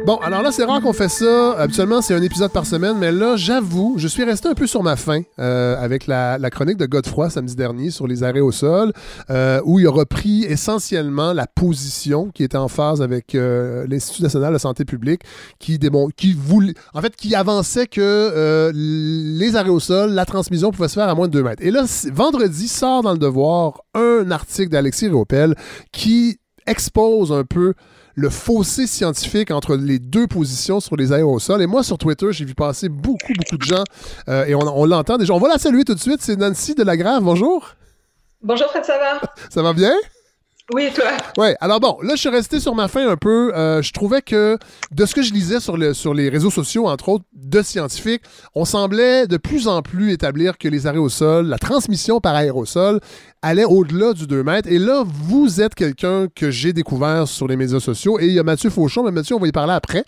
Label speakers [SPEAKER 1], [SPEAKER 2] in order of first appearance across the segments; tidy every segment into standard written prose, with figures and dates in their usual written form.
[SPEAKER 1] Bon, alors là, c'est rare qu'on fait ça. Habituellement, c'est un épisode par semaine, mais là, j'avoue, je suis resté un peu sur ma faim avec la chronique de Godefroy samedi dernier sur les arrêts au sol, où il a repris essentiellement la position qui était en phase avec l'Institut national de santé publique, qui avançait que les arrêts au sol, la transmission pouvait se faire à moins de 2 mètres. Et là, vendredi, sort dans Le Devoir un article d'Alexis Réopel qui expose un peu le fossé scientifique entre les deux positions sur les aérosols. Et moi, sur Twitter, j'ai vu passer beaucoup de gens, et on l'entend déjà. On va la saluer tout de suite. C'est Nancy Delagrave. Bonjour.
[SPEAKER 2] Bonjour, Fred, ça va?
[SPEAKER 1] Ça va bien?
[SPEAKER 2] Oui, et toi?
[SPEAKER 1] Oui, alors bon, là, je suis resté sur ma faim un peu. Je trouvais que, de ce que je lisais sur les réseaux sociaux, entre autres, de scientifiques, on semblait de plus en plus établir que les arrêts au sol, la transmission par aérosol, allait au-delà du 2 mètres. Et là, vous êtes quelqu'un que j'ai découvert sur les médias sociaux. Et il y a Mathieu Fauchon, mais Mathieu, on va y parler après.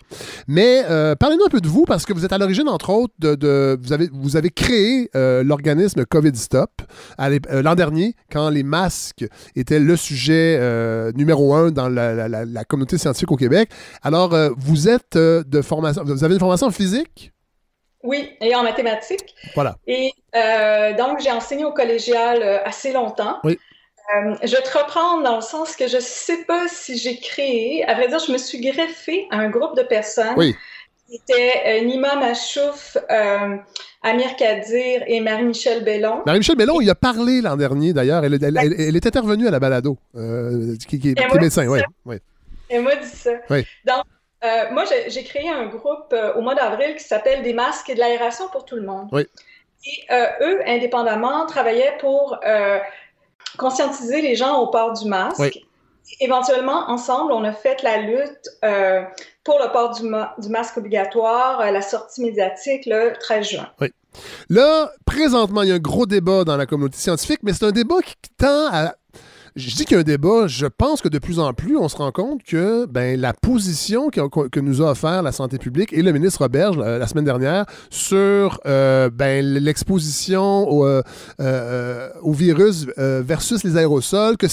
[SPEAKER 1] Mais parlez-nous un peu de vous, parce que vous êtes à l'origine, entre autres, vous avez créé l'organisme COVID Stop l'an dernier, quand les masques étaient le sujet numéro 1 dans la communauté scientifique au Québec. Alors, vous êtes de formation... Vous avez une formation en physique?
[SPEAKER 2] Oui, et en mathématiques.
[SPEAKER 1] Voilà.
[SPEAKER 2] Et donc, j'ai enseigné au collégial assez longtemps.
[SPEAKER 1] Oui.
[SPEAKER 2] Je vais te reprendre dans le sens que je ne sais pas si j'ai créé. À vrai dire, je me suis greffée à un groupe de personnes.
[SPEAKER 1] Oui.
[SPEAKER 2] Qui étaient Nima Machouf, Amir Kadir et Marie-Michel Bellon.
[SPEAKER 1] Marie-Michel Bellon, il a parlé l'an dernier, d'ailleurs. Elle est intervenue à la balado, qui est médecin. Oui. Oui.
[SPEAKER 2] Elle m'a dit ça.
[SPEAKER 1] Oui.
[SPEAKER 2] Donc, moi, j'ai créé un groupe au mois d'avril qui s'appelle Des masques et de l'aération pour tout le monde.
[SPEAKER 1] Oui.
[SPEAKER 2] Et eux, indépendamment, travaillaient pour conscientiser les gens au port du masque.
[SPEAKER 1] Oui.
[SPEAKER 2] Éventuellement, ensemble, on a fait la lutte pour le port du masque obligatoire, la sortie médiatique le 13 juin.
[SPEAKER 1] Oui. Là, présentement, il y a un gros débat dans la communauté scientifique, mais c'est un débat qui tend à... Je dis qu'il y a un débat, je pense que de plus en plus, on se rend compte que la position que nous a offert la santé publique et le ministre Roberge la semaine dernière sur l'exposition au virus versus les aérosols, que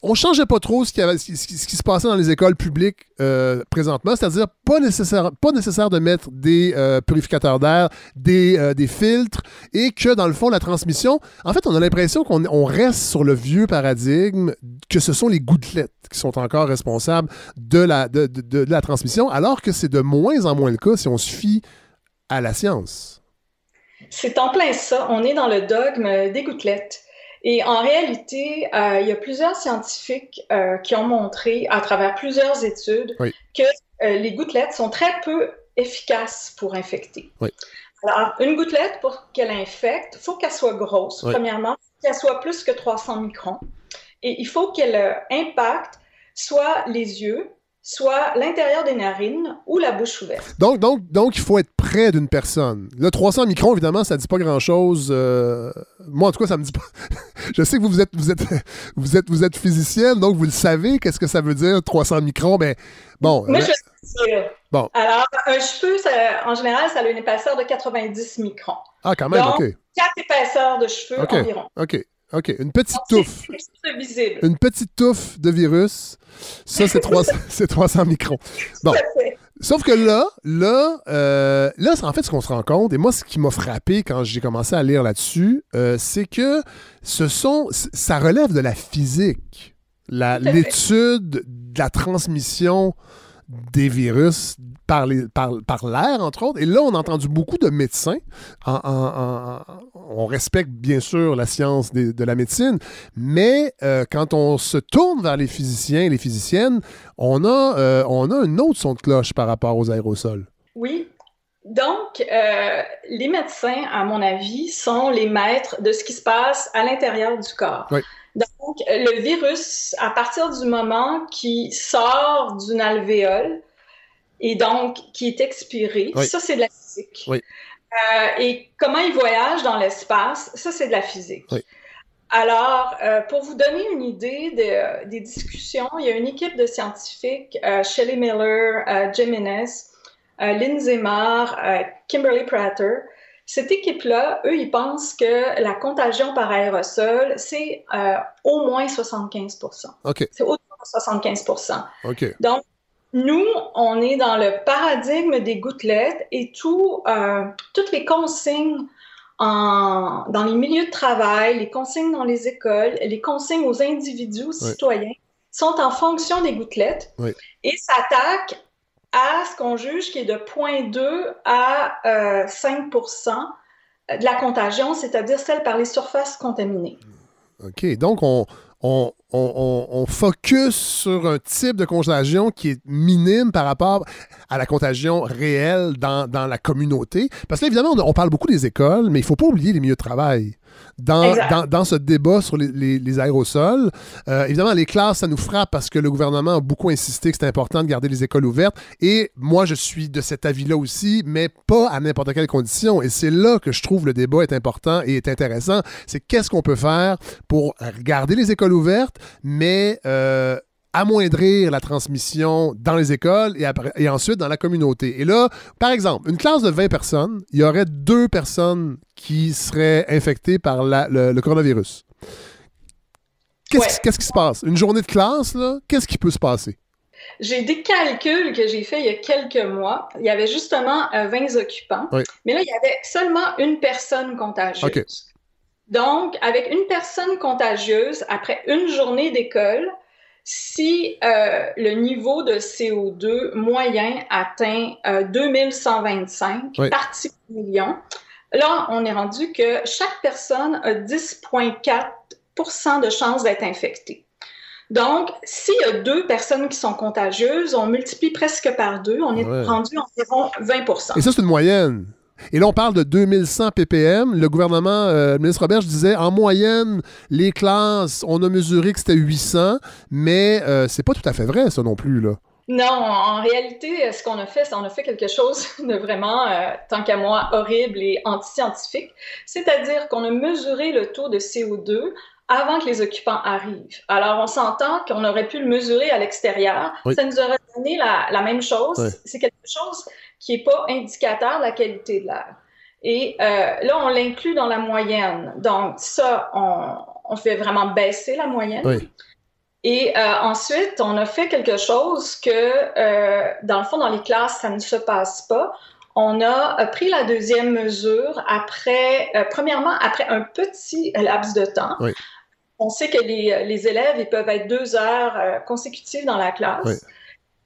[SPEAKER 1] on changeait pas trop ce qui se passait dans les écoles publiques présentement, c'est-à-dire pas nécessaire de mettre des purificateurs d'air, des filtres, et que dans le fond, la transmission, en fait, on a l'impression qu'on reste sur le vieux paradigme, que ce sont les gouttelettes qui sont encore responsables de la transmission, alors que c'est de moins en moins le cas si on se fie à la science.
[SPEAKER 2] C'est en plein ça. On est dans le dogme des gouttelettes. Et en réalité, il y a plusieurs scientifiques qui ont montré, à travers plusieurs études,
[SPEAKER 1] oui.
[SPEAKER 2] que les gouttelettes sont très peu efficaces pour infecter.
[SPEAKER 1] Oui.
[SPEAKER 2] Alors, une gouttelette, pour qu'elle infecte, il faut qu'elle soit grosse,
[SPEAKER 1] oui.
[SPEAKER 2] Premièrement, qu'elle soit plus que 300 microns. Et il faut qu'elle impacte soit les yeux, soit l'intérieur des narines ou la bouche ouverte.
[SPEAKER 1] Donc, il faut être près d'une personne. Là, 300 microns, évidemment, ça ne dit pas grand-chose. Moi, en tout cas, ça me dit pas... Je sais que vous êtes physicienne, donc vous le savez, qu'est-ce que ça veut dire, 300 microns, mais bon...
[SPEAKER 2] Moi, je sais dire.
[SPEAKER 1] Bon.
[SPEAKER 2] Alors, un cheveu, en général, ça a une épaisseur de 90 microns.
[SPEAKER 1] Ah, quand même,
[SPEAKER 2] donc,
[SPEAKER 1] OK.
[SPEAKER 2] 4 épaisseurs de cheveux environ.
[SPEAKER 1] OK. Une petite touffe.
[SPEAKER 2] C'est visible.
[SPEAKER 1] Une petite touffe de virus. Ça, c'est 300 microns. Bon. Sauf que là, en fait, ce qu'on se rend compte, et moi, ce qui m'a frappé quand j'ai commencé à lire là-dessus, c'est que ça relève de la physique. L'étude de la transmission des virus par l'air, entre autres. Et là, on a entendu beaucoup de médecins. On respecte, bien sûr, la science de la médecine, mais quand on se tourne vers les physiciens et les physiciennes, on a un autre son de cloche par rapport aux aérosols.
[SPEAKER 2] Oui. Donc, les médecins, à mon avis, sont les maîtres de ce qui se passe à l'intérieur du corps.
[SPEAKER 1] Oui.
[SPEAKER 2] Donc, le virus, à partir du moment qu'il sort d'une alvéole et donc qui est expiré,
[SPEAKER 1] oui.
[SPEAKER 2] Ça, c'est de la physique.
[SPEAKER 1] Oui.
[SPEAKER 2] Et comment il voyage dans l'espace, ça, c'est de la physique.
[SPEAKER 1] Oui.
[SPEAKER 2] Alors, pour vous donner une idée des discussions, il y a une équipe de scientifiques, Shelley Miller, Jim Innes, Lindsay Marr, Kimberly Prater. Cette équipe-là, eux, ils pensent que la contagion par aérosol, c'est au moins 75 %.
[SPEAKER 1] OK.
[SPEAKER 2] C'est autour de 75 %.
[SPEAKER 1] OK.
[SPEAKER 2] Donc, Nous, on est dans le paradigme des gouttelettes et toutes les consignes dans les milieux de travail, les consignes dans les écoles, les consignes aux individus, aux citoyens, sont en fonction des gouttelettes et s'attaquent à ce qu'on juge qui est de 0,2 à 5% de la contagion, c'est-à-dire celle par les surfaces contaminées.
[SPEAKER 1] OK. Donc, on focus sur un type de contagion qui est minime par rapport à la contagion réelle dans la communauté. Parce que là, évidemment, on parle beaucoup des écoles, mais il ne faut pas oublier les milieux de travail. Dans ce débat sur les aérosols, évidemment, les classes, ça nous frappe parce que le gouvernement a beaucoup insisté que c'est important de garder les écoles ouvertes. Et moi, je suis de cet avis-là aussi, mais pas à n'importe quelle condition. Et c'est là que je trouve le débat est important et est intéressant. C'est qu'est-ce qu'on peut faire pour garder les écoles ouvertes, mais amoindrir la transmission dans les écoles et ensuite dans la communauté. Et là, par exemple, une classe de 20 personnes, il y aurait 2 personnes qui seraient infectées par le coronavirus. Qu'est-ce qui se passe? Une journée de classe, là, qu'est-ce qui peut se passer?
[SPEAKER 2] J'ai des calculs que j'ai faits il y a quelques mois. Il y avait justement 20 occupants, mais là, il y avait seulement une personne contagieuse. Okay. Donc, avec une personne contagieuse, après une journée d'école, si le niveau de CO2 moyen atteint 2125 parties par million, là, on est rendu que chaque personne a 10,4% de chances d'être infectée. Donc, s'il y a 2 personnes qui sont contagieuses, on multiplie presque par 2, on est rendu environ 20%.
[SPEAKER 1] Et ça, c'est une moyenne. Et là, on parle de 2100 ppm. Le gouvernement, le ministre Roberge disait, en moyenne, les classes, on a mesuré que c'était 800, mais c'est pas tout à fait vrai, ça non plus, là.
[SPEAKER 2] Non, en réalité, ce qu'on a fait, c'est qu'on a fait quelque chose de vraiment, tant qu'à moi, horrible et anti-scientifique. C'est-à-dire qu'on a mesuré le taux de CO2 avant que les occupants arrivent. Alors, on s'entend qu'on aurait pu le mesurer à l'extérieur. Ça nous aurait donné la même chose. C'est quelque chose qui n'est pas indicateur de la qualité de l'air. Et là, on l'inclut dans la moyenne. Donc, ça, on fait vraiment baisser la moyenne. Et ensuite, on a fait quelque chose que, dans le fond, dans les classes, ça ne se passe pas. On a pris la deuxième mesure premièrement, après un petit laps de temps. On sait que les élèves, ils peuvent être 2 heures consécutives dans la classe.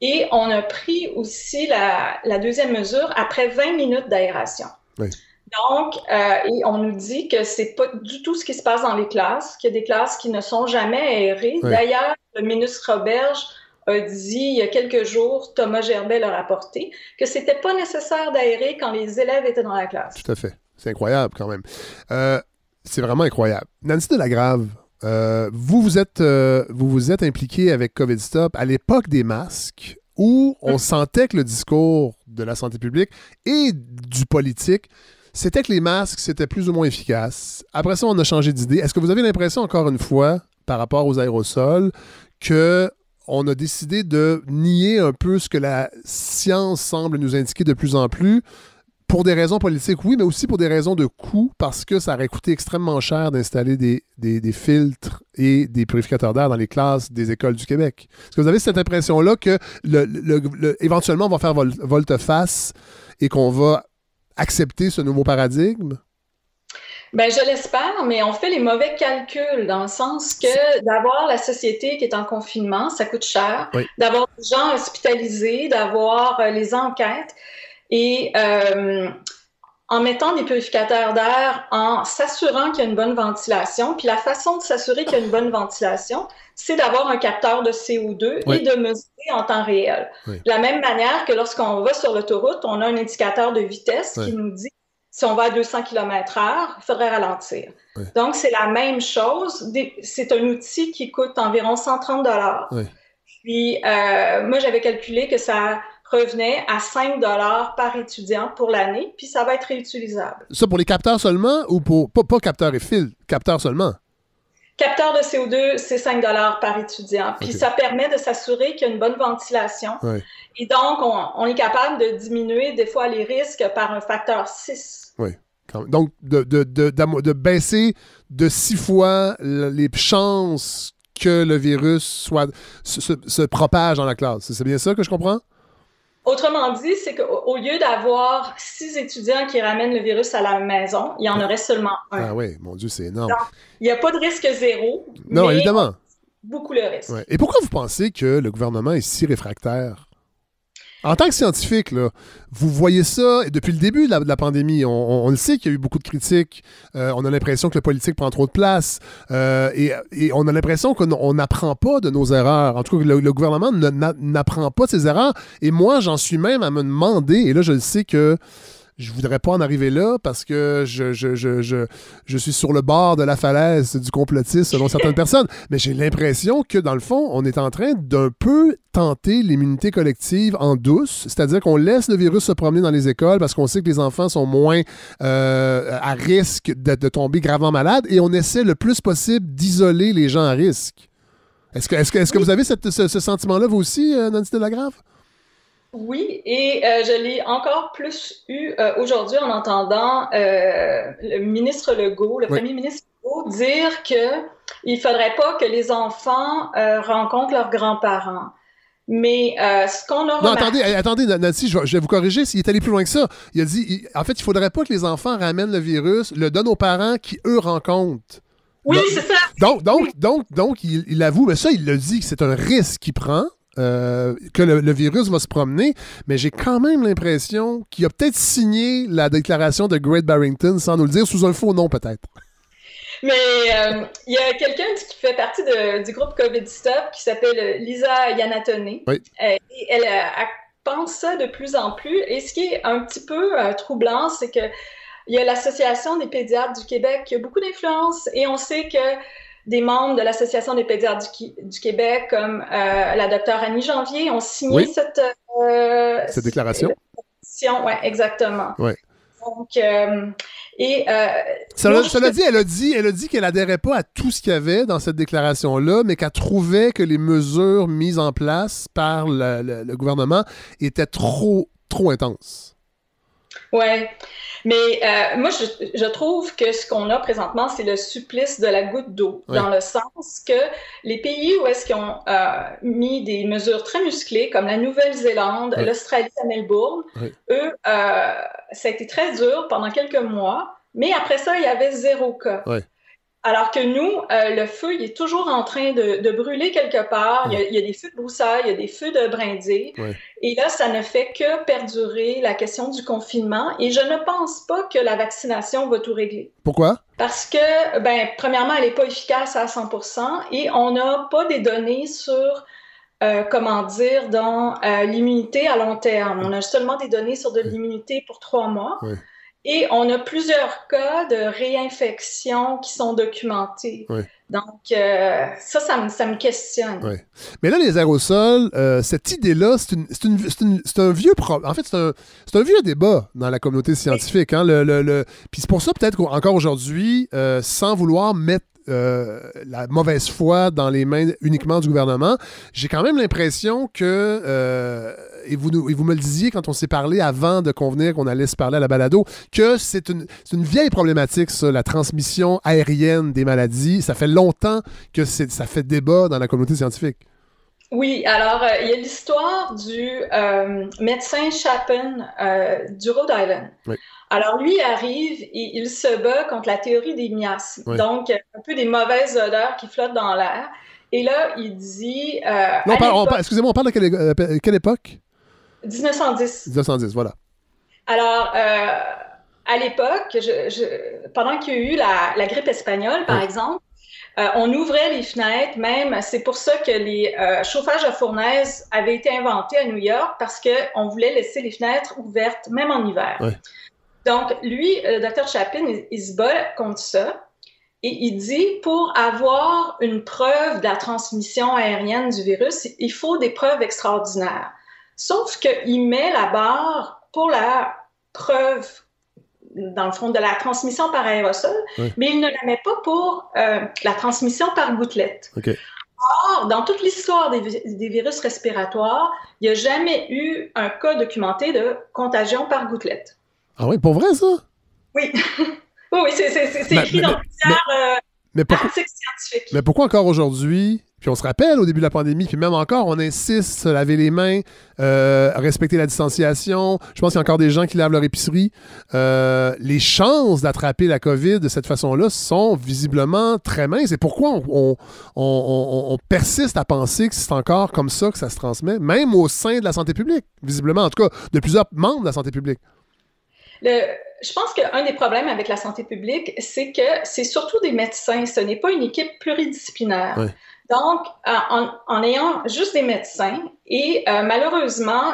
[SPEAKER 2] Et on a pris aussi la deuxième mesure après 20 minutes d'aération. Donc, et on nous dit que c'est pas du tout ce qui se passe dans les classes, qu'il y a des classes qui ne sont jamais aérées. D'ailleurs, le ministre Roberge a dit il y a quelques jours, Thomas Gerbet l'a rapporté, que c'était pas nécessaire d'aérer quand les élèves étaient dans la classe.
[SPEAKER 1] Tout à fait. C'est incroyable quand même. C'est vraiment incroyable. Nancy Delagrave, vous vous êtes impliqué avec COVID Stop à l'époque des masques où on sentait que le discours de la santé publique et du politique, c'était que les masques, c'était plus ou moins efficace. Après ça, on a changé d'idée. Est-ce que vous avez l'impression, encore une fois, par rapport aux aérosols, qu'on a décidé de nier un peu ce que la science semble nous indiquer de plus en plus, pour des raisons politiques, oui, mais aussi pour des raisons de coût, parce que ça aurait coûté extrêmement cher d'installer des filtres et des purificateurs d'air dans les classes des écoles du Québec? Est-ce que vous avez cette impression-là que éventuellement, on va faire volte-face et qu'on va accepter ce nouveau paradigme?
[SPEAKER 2] Bien, je l'espère, mais on fait les mauvais calculs dans le sens que d'avoir la société qui est en confinement, ça coûte cher, d'avoir des gens hospitalisés, d'avoir les enquêtes. Et en mettant des purificateurs d'air, en s'assurant qu'il y a une bonne ventilation, puis la façon de s'assurer qu'il y a une bonne ventilation, c'est d'avoir un capteur de CO2 et de mesurer en temps réel. De la même manière que lorsqu'on va sur l'autoroute, on a un indicateur de vitesse qui nous dit si on va à 200 km/h, il faudrait ralentir. Donc, c'est la même chose. C'est un outil qui coûte environ 130 $. Puis, moi, j'avais calculé que ça revenait à 5 $ par étudiant pour l'année, puis ça va être réutilisable.
[SPEAKER 1] Ça pour les capteurs seulement ou pour pas capteurs et fils, capteurs seulement?
[SPEAKER 2] Capteur de CO2, c'est 5 $ par étudiant. Puis ça permet de s'assurer qu'il y a une bonne ventilation. Et donc, on est capable de diminuer des fois les risques par un facteur 6.
[SPEAKER 1] Donc, de baisser de 6 fois les chances que le virus se propage dans la classe. C'est bien ça que je comprends?
[SPEAKER 2] Autrement dit, c'est qu'au lieu d'avoir 6 étudiants qui ramènent le virus à la maison, il y en aurait seulement un.
[SPEAKER 1] Ah oui, mon Dieu, c'est énorme.
[SPEAKER 2] Donc, il n'y a pas de risque zéro,
[SPEAKER 1] non,
[SPEAKER 2] mais
[SPEAKER 1] évidemment.
[SPEAKER 2] Beaucoup le risque.
[SPEAKER 1] Ouais. Et pourquoi vous pensez que le gouvernement est si réfractaire? En tant que scientifique, là, vous voyez ça depuis le début de la pandémie. On le sait qu'il y a eu beaucoup de critiques. On a l'impression que le politique prend trop de place. Et on a l'impression qu'on n'apprend pas de nos erreurs. En tout cas, le gouvernement n'apprend pas de ses erreurs. Et moi, j'en suis même à me demander, et là, je le sais que je voudrais pas en arriver là parce que je suis sur le bord de la falaise du complotisme selon certaines personnes. Mais j'ai l'impression que, dans le fond, on est en train d'un peu tenter l'immunité collective en douce. C'est-à-dire qu'on laisse le virus se promener dans les écoles parce qu'on sait que les enfants sont moins à risque de tomber gravement malades et on essaie le plus possible d'isoler les gens à risque. Est-ce que vous avez ce sentiment-là, vous aussi, Nancy Delagrave?
[SPEAKER 2] Oui, et je l'ai encore plus eu aujourd'hui en entendant le ministre Legault, le premier ministre Legault, dire qu'il ne faudrait pas que les enfants rencontrent leurs grands-parents. Mais ce qu'on a remarqué...
[SPEAKER 1] Non, attendez, Nancy, je vais vous corriger, il est allé plus loin que ça. Il a dit, en fait, il ne faudrait pas que les enfants ramènent le virus, le donnent aux parents qui, eux, rencontrent.
[SPEAKER 2] Oui, c'est ça.
[SPEAKER 1] Donc il avoue, mais ça, il le dit, que c'est un risque qu'il prend. Que le virus va se promener, mais j'ai quand même l'impression qu'il a peut-être signé la déclaration de Great Barrington sans nous le dire, sous un faux nom peut-être.
[SPEAKER 2] Mais il y a quelqu'un qui fait partie du groupe COVID Stop qui s'appelle Lisa Iannatone.
[SPEAKER 1] Oui.
[SPEAKER 2] Et elle pense ça de plus en plus. Et ce qui est un petit peu troublant, c'est que il y a l'Association des pédiatres du Québec qui a beaucoup d'influence et on sait que des membres de l'Association des pédiatres du Québec, comme la docteure Annie Janvier, ont signé cette
[SPEAKER 1] déclaration.
[SPEAKER 2] Oui, exactement.
[SPEAKER 1] Ouais.
[SPEAKER 2] Donc,
[SPEAKER 1] cela dit, elle a dit qu'elle adhérait pas à tout ce qu'il y avait dans cette déclaration-là, mais qu'elle trouvait que les mesures mises en place par le gouvernement étaient trop intenses.
[SPEAKER 2] Ouais. Mais moi, je trouve que ce qu'on a présentement, c'est le supplice de la goutte d'eau, dans le sens que les pays où est-ce qu'ils ont mis des mesures très musclées, comme la Nouvelle-Zélande, l'Australie à Melbourne, eux, ça a été très dur pendant quelques mois, mais après ça, il y avait 0 cas. Alors que nous, le feu, il est toujours en train de brûler quelque part. Il y a des feux de broussailles, il y a des feux de brindilles. Et là, ça ne fait que perdurer la question du confinement. Et je ne pense pas que la vaccination va tout régler.
[SPEAKER 1] Pourquoi?
[SPEAKER 2] Parce que, premièrement, elle n'est pas efficace à 100% et on n'a pas des données sur, dans l'immunité à long terme. On a seulement des données sur de l'immunité pour 3 mois. Et on a plusieurs cas de réinfection qui sont documentés. Donc, ça me questionne.
[SPEAKER 1] Mais là, les aérosols, cette idée-là, c'est un vieux problème. En fait, c'est un vieux débat dans la communauté scientifique. Hein? Puis c'est pour ça, peut-être qu'encore aujourd'hui, sans vouloir mettre la mauvaise foi dans les mains uniquement du gouvernement, j'ai quand même l'impression que, et vous me le disiez quand on s'est parlé avant de convenir qu'on allait se parler à la balado, que c'est une vieille problématique, ça, la transmission aérienne des maladies. Ça fait longtemps que ça fait débat dans la communauté scientifique.
[SPEAKER 2] Oui, alors, il y a l'histoire du médecin Chapin du Rhode Island. Alors, lui arrive et il se bat contre la théorie des miasmes, donc un peu des mauvaises odeurs qui flottent dans l'air. Et là, il dit...
[SPEAKER 1] excusez-moi, on parle de quelle époque?
[SPEAKER 2] 1910.
[SPEAKER 1] 1910, voilà.
[SPEAKER 2] Alors, à l'époque, pendant qu'il y a eu la grippe espagnole, par exemple, on ouvrait les fenêtres, même, c'est pour ça que les chauffages à fournaise avaient été inventés à New York, parce qu'on voulait laisser les fenêtres ouvertes, même en hiver. Donc, lui, le Dr Chapin, il se bat contre ça, et il dit, pour avoir une preuve de la transmission aérienne du virus, il faut des preuves extraordinaires. Sauf qu'il met la barre pour la preuve, dans le fond, de la transmission par aérosol, mais il ne la met pas pour la transmission par gouttelette. Or, dans toute l'histoire des virus respiratoires, il n'y a jamais eu un cas documenté de contagion par gouttelette.
[SPEAKER 1] Ah oui, pour vrai, ça?
[SPEAKER 2] Oui. Oui, c'est écrit dans plusieurs... articles scientifiques.
[SPEAKER 1] Mais pourquoi encore aujourd'hui, puis on se rappelle au début de la pandémie, puis même encore, on insiste se laver les mains, respecter la distanciation. Je pense qu'il y a encore des gens qui lavent leur épicerie. Les chances d'attraper la COVID de cette façon-là sont visiblement très minces. Et pourquoi on persiste à penser que c'est encore comme ça que ça se transmet, même au sein de la santé publique, visiblement, en tout cas, de plusieurs membres de la santé publique?
[SPEAKER 2] Je pense qu'un des problèmes avec la santé publique, c'est que c'est surtout des médecins. Ce n'est pas une équipe pluridisciplinaire. Oui. Donc, en ayant juste des médecins, et malheureusement,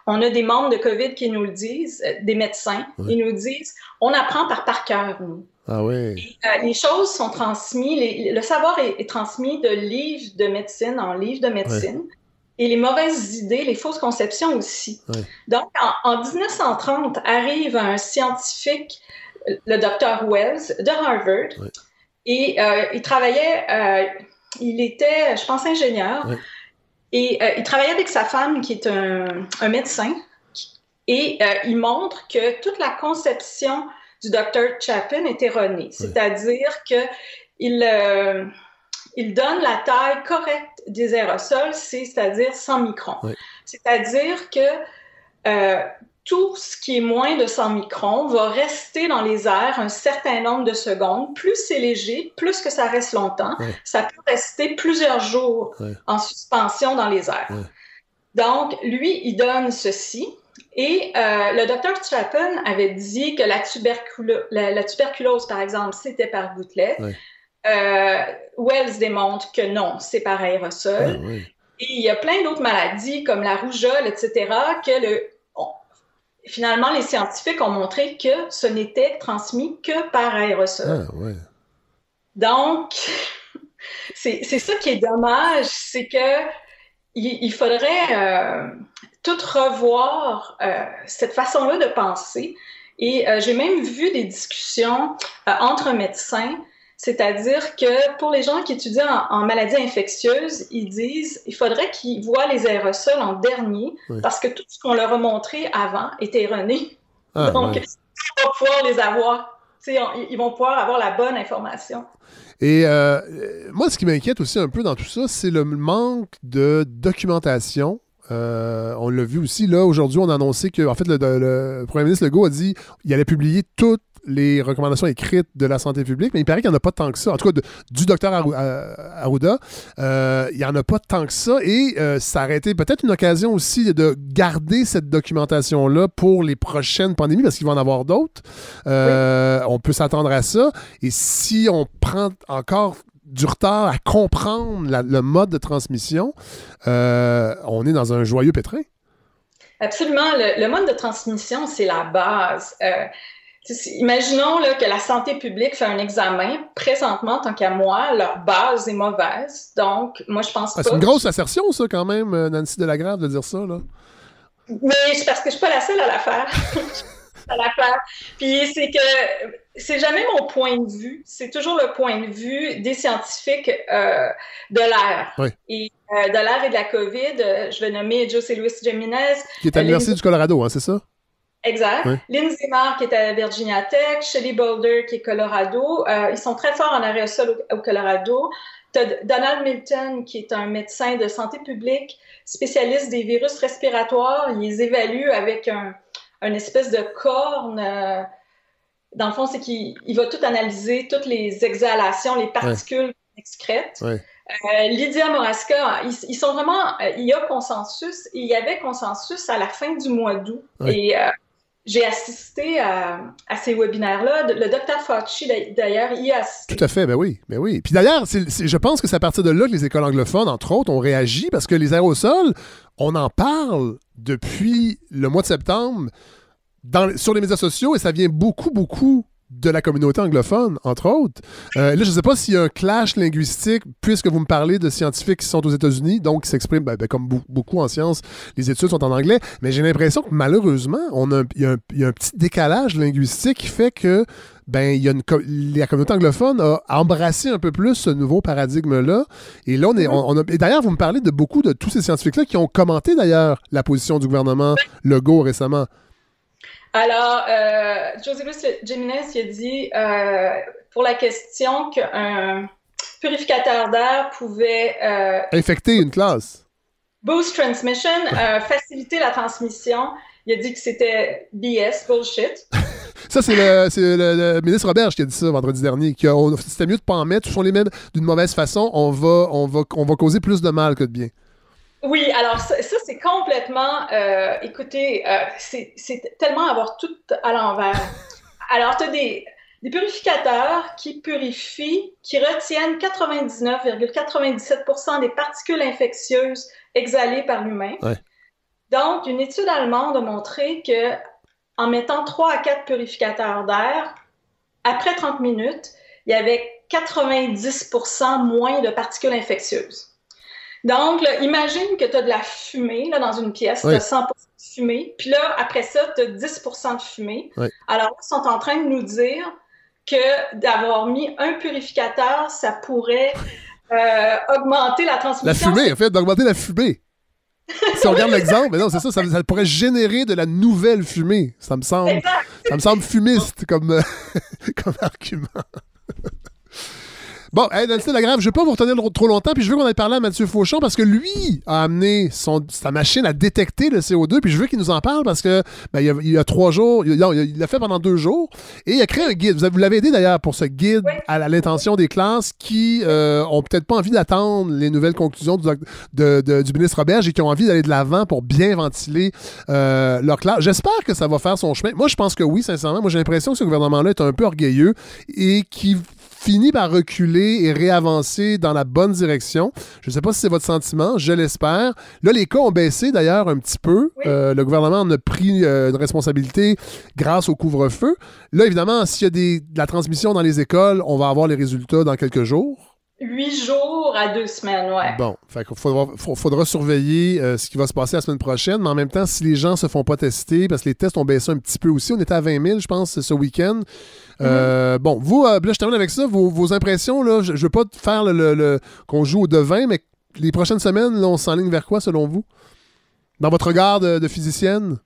[SPEAKER 2] on a des membres de COVID qui nous le disent, des médecins, oui. Ils nous disent, on apprend par cœur, nous.
[SPEAKER 1] Ah oui.
[SPEAKER 2] Et, les choses sont transmises, le savoir est transmis de livre de médecine en livre de médecine. Oui. Et les mauvaises idées, les fausses conceptions aussi. Oui. Donc, en 1930, arrive un scientifique, le docteur Wells, de Harvard, oui. Et il travaillait, il était, je pense, ingénieur, oui. Et il travaillait avec sa femme, qui est un médecin, et il montre que toute la conception du docteur Chapin est erronée. Oui. C'est-à-dire que il donne la taille correcte des aérosols, c'est-à-dire 100 microns. Oui. C'est-à-dire que tout ce qui est moins de 100 microns va rester dans les airs un certain nombre de secondes. Plus c'est léger, plus que ça reste longtemps. Oui. Ça peut rester plusieurs jours oui. en suspension dans les airs. Oui. Donc, lui, il donne ceci. Et le docteur Chapin avait dit que la tuberculose, par exemple, c'était par gouttelette. Oui. Wells démontre que non, c'est par aérosol. Oui. Et il y a plein d'autres maladies comme la rougeole, etc., que finalement, les scientifiques ont montré que ce n'était transmis que par aérosol. Ah, oui. Donc, c'est ça qui est dommage, c'est que il faudrait tout revoir cette façon-là de penser. Et j'ai même vu des discussions entre médecins. C'est-à-dire que pour les gens qui étudient en maladies infectieuses, ils disent qu'il faudrait qu'ils voient les aérosols en dernier oui. parce que tout ce qu'on leur a montré avant était erroné. Ah, donc, oui. Ils vont pouvoir les avoir. Ils vont pouvoir avoir la bonne information.
[SPEAKER 1] Et moi, ce qui m'inquiète aussi un peu dans tout ça, c'est le manque de documentation. On l'a vu aussi, là, aujourd'hui, on a annoncé que, en fait, le premier ministre Legault a dit qu'il allait publier toutes les recommandations écrites de la santé publique, mais il paraît qu'il n'y en a pas tant que ça. En tout cas, du docteur Arruda, il n'y en a pas tant que ça. Et ça aurait été peut-être une occasion aussi de garder cette documentation-là pour les prochaines pandémies, parce qu'il va en avoir d'autres. Oui. On peut s'attendre à ça. Et si on prend encore du retard à comprendre le mode de transmission, on est dans un joyeux pétrin.
[SPEAKER 2] Absolument. Le mode de transmission, c'est la base. Imaginons là, que la santé publique fait un examen. Présentement, tant qu'à moi, leur base est mauvaise. Donc, moi, je pense pas...
[SPEAKER 1] C'est une grosse assertion, ça, quand même, Nancy Delagrave, de dire ça, là.
[SPEAKER 2] Mais c'est parce que je suis pas la seule à la faire. Puis c'est que c'est jamais mon point de vue. C'est toujours le point de vue des scientifiques de l'air. Oui. Et de l'air et de la COVID, je vais nommer José Luis Jiménez.
[SPEAKER 1] Qui est à l'Université du Colorado, hein, c'est ça?
[SPEAKER 2] Exact. Oui. Lindsay Marr, qui est à Virginia Tech, Shelley Boulder, qui est Colorado. Ils sont très forts en aérosol au Colorado. Tu as Donald Milton, qui est un médecin de santé publique, spécialiste des virus respiratoires. Il les évalue avec une espèce de corne. Dans le fond, c'est qu'il va tout analyser, toutes les exhalations, les particules excrètes. Oui. Lydia Moraska, ils sont vraiment... il y a consensus. Et il y avait consensus à la fin du mois d'août. Oui. Et j'ai assisté à ces webinaires-là. Le Dr Fauci, d'ailleurs, y a assisté.
[SPEAKER 1] Tout à fait, ben oui. Puis d'ailleurs, je pense que c'est à partir de là que les écoles anglophones, entre autres, ont réagi, parce que les aérosols, on en parle depuis le mois de septembre sur les médias sociaux, et ça vient beaucoup de la communauté anglophone, entre autres. Là, je ne sais pas s'il y a un clash linguistique, puisque vous me parlez de scientifiques qui sont aux États-Unis, donc qui s'expriment, comme beaucoup en sciences, les études sont en anglais, mais j'ai l'impression que malheureusement, il y a un petit décalage linguistique qui fait que la communauté anglophone a embrassé un peu plus ce nouveau paradigme-là. Et là, et d'ailleurs, vous me parlez de beaucoup de tous ces scientifiques-là qui ont commenté d'ailleurs la position du gouvernement Legault récemment.
[SPEAKER 2] Alors, José Luis Jiménez il a dit pour la question qu'un purificateur d'air pouvait
[SPEAKER 1] infecter une classe.
[SPEAKER 2] Boost transmission, faciliter la transmission. Il a dit que c'était BS, bullshit.
[SPEAKER 1] Ça, c'est le ministre Roberge qui a dit ça vendredi dernier. C'était mieux de ne pas en mettre. Si on les met d'une mauvaise façon, on va causer plus de mal que de bien.
[SPEAKER 2] Oui, alors ça c'est complètement... écoutez, c'est tellement avoir tout à l'envers. Alors, tu as des purificateurs qui purifient, qui retiennent 99,97% des particules infectieuses exhalées par l'humain.
[SPEAKER 1] Ouais. Donc,
[SPEAKER 2] une étude allemande a montré que en mettant 3 à 4 purificateurs d'air, après 30 minutes, il y avait 90% moins de particules infectieuses. Donc, là, imagine que tu as de la fumée là, dans une pièce, tu as 100% de fumée, puis là, après ça, tu as 10% de fumée.
[SPEAKER 1] Oui.
[SPEAKER 2] Alors, ils sont en train de nous dire que d'avoir mis un purificateur, ça pourrait augmenter la transmission.
[SPEAKER 1] La fumée, en fait, d'augmenter la fumée. Si on regarde l'exemple, mais non, c'est ça, ça pourrait générer de la nouvelle fumée. Ça me semble fumiste comme argument. Bon, Nancy Delagrave, je ne vais pas vous retenir trop longtemps, puis je veux qu'on aille parler à Mathieu Fauchon parce que lui a amené sa machine à détecter le CO2, puis je veux qu'il nous en parle parce que il y a 3 jours, il l'a fait pendant 2 jours, et il a créé un guide. Vous l'avez aidé d'ailleurs pour ce guide à l'intention des classes qui ont peut-être pas envie d'attendre les nouvelles conclusions du ministre Roberge et qui ont envie d'aller de l'avant pour bien ventiler leur classe. J'espère que ça va faire son chemin. Moi, je pense que oui, sincèrement. Moi, j'ai l'impression que ce gouvernement-là est un peu orgueilleux et qui finit par reculer et réavancer dans la bonne direction. Je ne sais pas si c'est votre sentiment, je l'espère. Là, les cas ont baissé d'ailleurs un petit peu.
[SPEAKER 2] Oui.
[SPEAKER 1] Le gouvernement en a pris une responsabilité grâce au couvre-feu. Là, évidemment, s'il y a de la transmission dans les écoles, on va avoir les résultats dans quelques jours.
[SPEAKER 2] 8 jours à 2 semaines, ouais.
[SPEAKER 1] Bon, fait qu'il faudra surveiller ce qui va se passer la semaine prochaine, mais en même temps, si les gens se font pas tester, parce que les tests ont baissé un petit peu aussi, on était à 20 000, je pense, ce week-end. Bon, vous, là, je termine avec ça, vos impressions, là, je veux pas faire qu'on joue au devin, mais les prochaines semaines, là, on s'enligne vers quoi, selon vous? Dans votre regard de physicienne?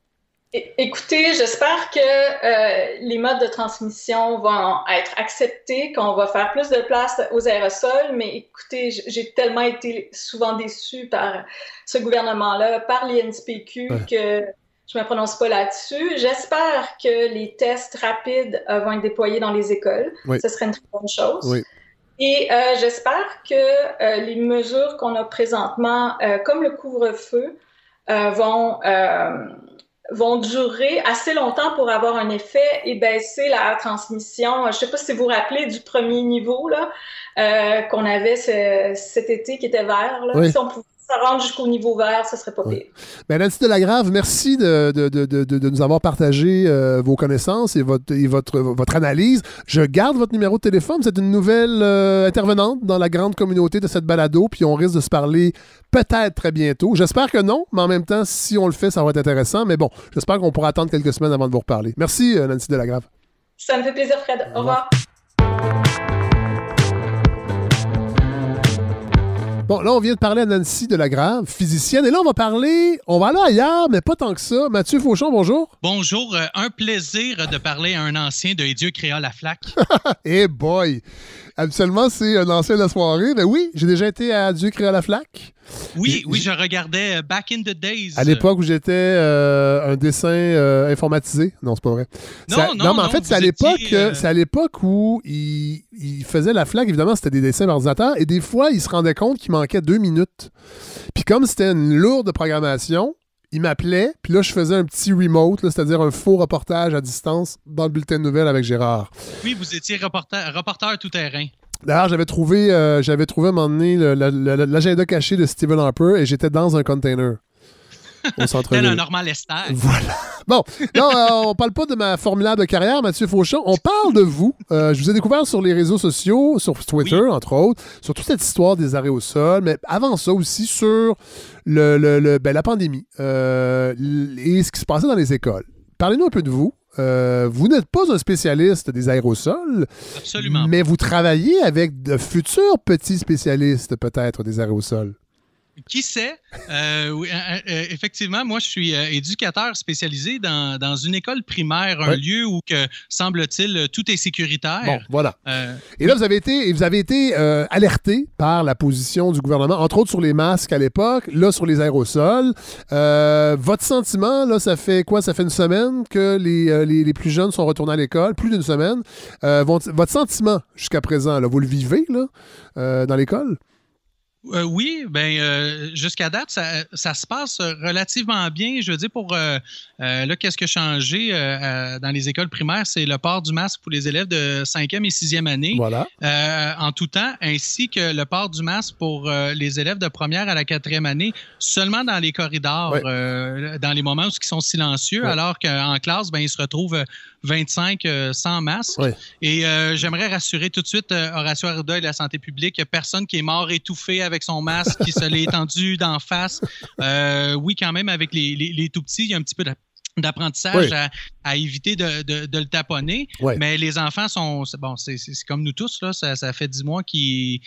[SPEAKER 2] Écoutez, j'espère que les modes de transmission vont être acceptés, qu'on va faire plus de place aux aérosols, mais écoutez, j'ai tellement été souvent déçue par ce gouvernement-là, par l'INSPQ, que je ne me prononce pas là-dessus. J'espère que les tests rapides vont être déployés dans les écoles. Oui. Ce serait une très bonne chose.
[SPEAKER 1] Oui.
[SPEAKER 2] Et j'espère que les mesures qu'on a présentement, comme le couvre-feu, vont durer assez longtemps pour avoir un effet et baisser la transmission. Je ne sais pas si vous vous rappelez du premier niveau là, qu'on avait cet été qui était vert. Là.
[SPEAKER 1] Oui.
[SPEAKER 2] Si on pouvait se rendre jusqu'au niveau vert, ce serait pas pire.
[SPEAKER 1] Ben, Nancy Delagrave, merci de nous avoir partagé vos connaissances et votre analyse. Je garde votre numéro de téléphone. Vous êtes une nouvelle intervenante dans la grande communauté de cette balado, puis on risque de se parler peut-être très bientôt. J'espère que non, mais en même temps, si on le fait, ça va être intéressant. Mais bon, j'espère qu'on pourra attendre quelques semaines avant de vous reparler. Merci, Nancy Delagrave.
[SPEAKER 2] Ça me fait plaisir, Fred. Au revoir.
[SPEAKER 1] Bon, là, on vient de parler à Nancy Delagrave, physicienne. Et là, on va aller ailleurs, mais pas tant que ça. Mathieu Fauchon, bonjour.
[SPEAKER 3] Bonjour. Un plaisir de parler à un ancien de « Et Dieu créa la flaque ».
[SPEAKER 1] Eh boy! Habituellement, c'est un ancien de la soirée. Mais oui, j'ai déjà été à Dieu créa la flaque.
[SPEAKER 3] Oui, je regardais Back in the Days.
[SPEAKER 1] À l'époque où j'étais un dessin informatisé. Non, c'est pas vrai. Non, mais en fait, c'est à l'époque où il faisait la flaque. Évidemment, c'était des dessins d'ordinateur. Et des fois, il se rendait compte qu'il manquait 2 minutes. Puis comme c'était une lourde programmation, il m'appelait. Puis là, je faisais un petit remote, là, c'est-à-dire un faux reportage à distance dans le bulletin de nouvelles avec Gérard.
[SPEAKER 3] Oui, vous étiez reporter tout-terrain.
[SPEAKER 1] D'ailleurs, j'avais trouvé à un moment donné l'agenda caché de Stephen Harper et j'étais dans un container au centre-ville.
[SPEAKER 3] Un normal Esther.
[SPEAKER 1] Voilà. Bon, non, on parle pas de ma formidable carrière, Mathieu Fauchon. On parle de vous. Je vous ai découvert sur les réseaux sociaux, sur Twitter, entre autres, sur toute cette histoire des arrêts au sol, mais avant ça aussi sur la pandémie et ce qui se passait dans les écoles. Parlez-nous un peu de vous. Vous n'êtes pas un spécialiste des aérosols.
[SPEAKER 3] Absolument.
[SPEAKER 1] Mais vous travaillez avec de futurs petits spécialistes, peut-être, des aérosols.
[SPEAKER 3] Qui sait? Oui, effectivement, moi, je suis éducateur spécialisé dans une école primaire, un lieu où, semble-t-il, tout est sécuritaire.
[SPEAKER 1] Bon, voilà. Et là, vous avez été alerté par la position du gouvernement, entre autres sur les masques à l'époque, là, sur les aérosols. Votre sentiment, là, ça fait quoi? Ça fait une semaine que les plus jeunes sont retournés à l'école, plus d'une semaine. Votre sentiment jusqu'à présent, là, vous le vivez, là, dans l'école?
[SPEAKER 3] Oui, jusqu'à date, ça se passe relativement bien. Je veux dire, là, qu'est-ce qui a changé dans les écoles primaires, c'est le port du masque pour les élèves de 5e et 6e année.
[SPEAKER 1] Voilà.
[SPEAKER 3] En tout temps, ainsi que le port du masque pour les élèves de 1e à la 4e année, seulement dans les corridors, dans les moments où ils sont silencieux, alors qu'en classe, ils se retrouvent 25 sans masque. Et j'aimerais rassurer tout de suite Horacio Arruda et la santé publique, il n'y a personne qui est mort étouffé avec son masque, qui se l'est étendu d'en face. Oui, quand même, avec les tout-petits, il y a un petit peu d'apprentissage à éviter de le taponner. Mais les enfants c'est comme nous tous, là, ça fait 10 mois qu'ils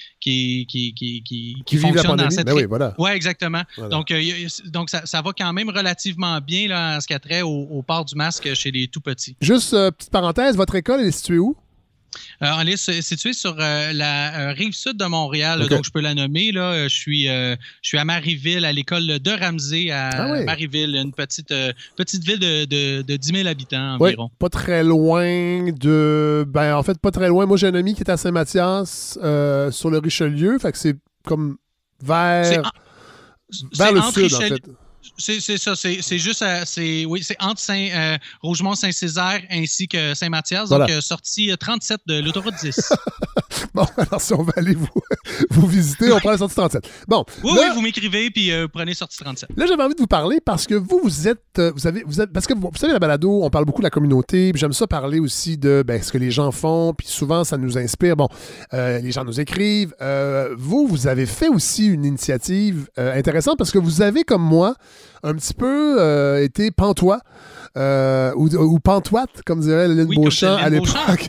[SPEAKER 3] fonctionnent dans cette... Oui, exactement. Voilà. Donc ça va quand même relativement bien là, en ce qui a trait au port du masque chez les tout-petits.
[SPEAKER 1] Juste, petite parenthèse, votre école, elle est située où?
[SPEAKER 3] Elle est située sur la rive sud de Montréal, donc je peux la nommer. Là, je suis à Marieville, à l'école de Ramsey à Marieville, une petite ville de 10 000 habitants environ.
[SPEAKER 1] Pas très loin de... en fait, pas très loin. Moi, j'ai un ami qui est à Saint-Mathias, sur le Richelieu, fait que c'est comme vers le sud, en fait.
[SPEAKER 3] C'est ça, c'est juste c'est entre Rougemont-Saint-Césaire ainsi que Saint-Mathias, donc sortie 37 de l'autoroute 10.
[SPEAKER 1] Bon, alors si on va aller vous visiter, on prend la sortie 37. Bon.
[SPEAKER 3] Oui, vous m'écrivez puis prenez sortie 37.
[SPEAKER 1] Là, j'avais envie de vous parler parce que vous êtes parce que vous savez, la balado, on parle beaucoup de la communauté, puis j'aime ça parler aussi de ce que les gens font, puis souvent ça nous inspire. Bon, les gens nous écrivent. Vous avez fait aussi une initiative intéressante parce que vous avez, comme moi, un petit peu été pantois ou pantoite, comme dirait Lynn Beauchamp à l'époque.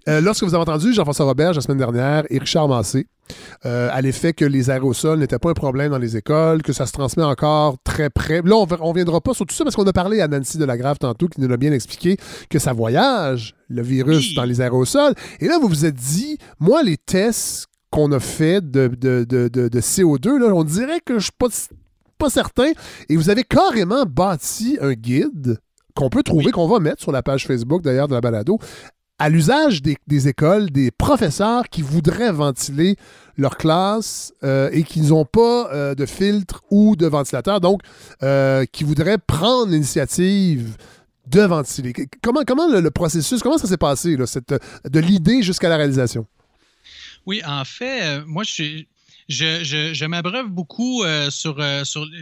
[SPEAKER 1] Lorsque vous avez entendu Jean-François Robert la semaine dernière et Richard Massé, à l'effet que les aérosols n'étaient pas un problème dans les écoles, que ça se transmet encore très près. Là, on ne reviendra pas sur tout ça parce qu'on a parlé à Nancy Delagrave tantôt qui nous l'a bien expliqué que ça voyage, le virus, dans les aérosols. Et là, vous vous êtes dit, moi, les tests qu'on a fait de CO2, là, on dirait que je suis pas certain. Et vous avez carrément bâti un guide qu'on peut trouver, qu'on va mettre sur la page Facebook, d'ailleurs, de la balado, à l'usage des écoles, des professeurs qui voudraient ventiler leur classe et qui n'ont pas de filtre ou de ventilateur, donc qui voudraient prendre l'initiative de ventiler. Comment le processus, comment ça s'est passé, là, de l'idée jusqu'à la réalisation?
[SPEAKER 3] Oui, en fait, moi, je m'abreuve beaucoup sur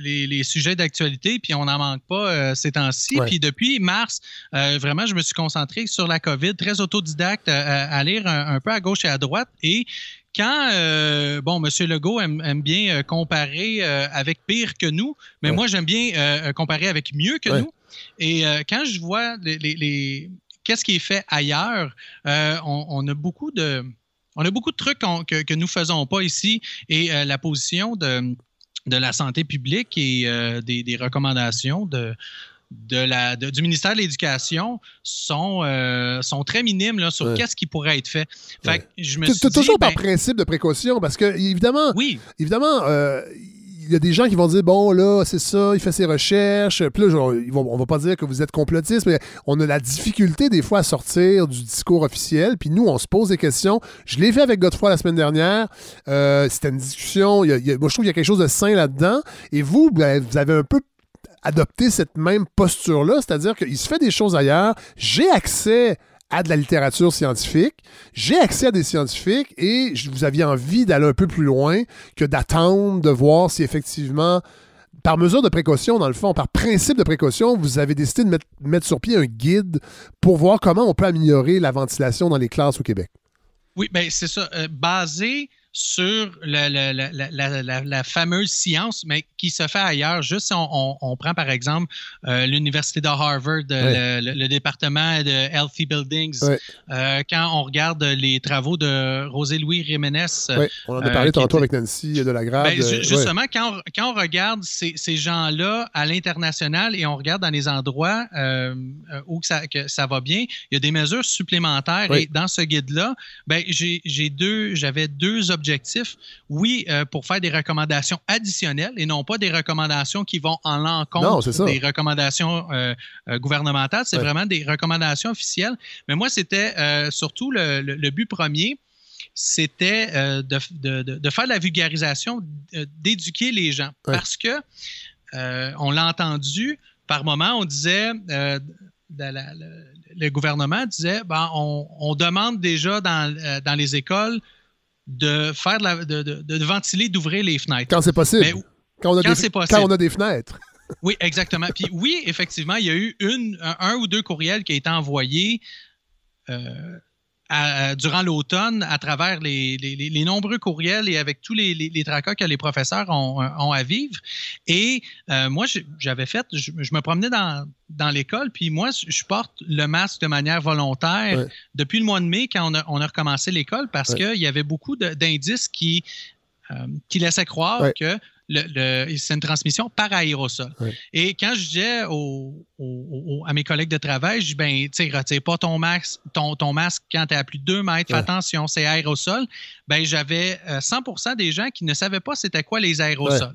[SPEAKER 3] les sujets d'actualité, puis on n'en manque pas ces temps-ci. Puis depuis mars, vraiment, je me suis concentré sur la COVID, très autodidacte, à lire un peu à gauche et à droite. Et quand, M. Legault aime bien comparer avec pire que nous, mais moi, j'aime bien comparer avec mieux que nous. Et quand je vois qu'est-ce qui est fait ailleurs, on a beaucoup de... On a beaucoup de trucs que nous ne faisons pas ici et la position de la santé publique et des recommandations du ministère de l'Éducation sont très minimes là, sur qu'est-ce qui pourrait être fait. Fait que je me suis dit,
[SPEAKER 1] toujours par principe de précaution parce que, évidemment, il y a des gens qui vont dire, bon, là, c'est ça, il fait ses recherches. Puis là, on va pas dire que vous êtes complotiste, mais on a la difficulté des fois à sortir du discours officiel. Puis nous, on se pose des questions. Je l'ai fait avec Godefroy la semaine dernière. C'était une discussion. Moi, je trouve qu'il y a quelque chose de sain là-dedans. Et vous, vous avez un peu adopté cette même posture-là, c'est-à-dire qu'il se fait des choses ailleurs. J'ai accès à de la littérature scientifique, j'ai accès à des scientifiques et vous aviez envie d'aller un peu plus loin que d'attendre, de voir si effectivement, par mesure de précaution, dans le fond, par principe de précaution, vous avez décidé de mettre sur pied un guide pour voir comment on peut améliorer la ventilation dans les classes au Québec.
[SPEAKER 3] Oui, bien c'est ça. Basé sur la fameuse science, mais qui se fait ailleurs. Juste si on prend par exemple l'Université de Harvard, le département de Healthy Buildings, quand on regarde les travaux de José Luis Jiménez.
[SPEAKER 1] On en a parlé tantôt avec Nancy de la Grave.
[SPEAKER 3] Justement, quand on regarde ces gens-là à l'international et on regarde dans les endroits où que ça va bien, il y a des mesures supplémentaires. Et dans ce guide-là, j'avais deux objectifs. Oui, pour faire des recommandations additionnelles et non pas des recommandations qui vont en l'encontre des recommandations gouvernementales. C'est vraiment des recommandations officielles. Mais moi, c'était surtout le but premier, c'était de faire de la vulgarisation, d'éduquer les gens. Parce que, on l'a entendu, par moment, on disait... le gouvernement disait on demande déjà dans les écoles de faire de ventiler, d'ouvrir les fenêtres.
[SPEAKER 1] Quand c'est possible. Mais, quand on a des fenêtres.
[SPEAKER 3] Oui, exactement. Puis oui, effectivement, il y a eu un ou deux courriels qui ont été envoyés durant l'automne à travers les nombreux courriels et avec tous les tracas que les professeurs ont à vivre. Et moi, j'avais fait, je me promenais dans l'école, puis moi, je porte le masque de manière volontaire depuis le mois de mai quand on a recommencé l'école parce qu'il y avait beaucoup d'indices qui laissaient croire que c'est une transmission par aérosol. Et quand je disais à mes collègues de travail, je dis, retire pas ton masque quand tu es à plus de 2 mètres, fais attention, c'est aérosol. J'avais 100% des gens qui ne savaient pas c'était quoi les aérosols.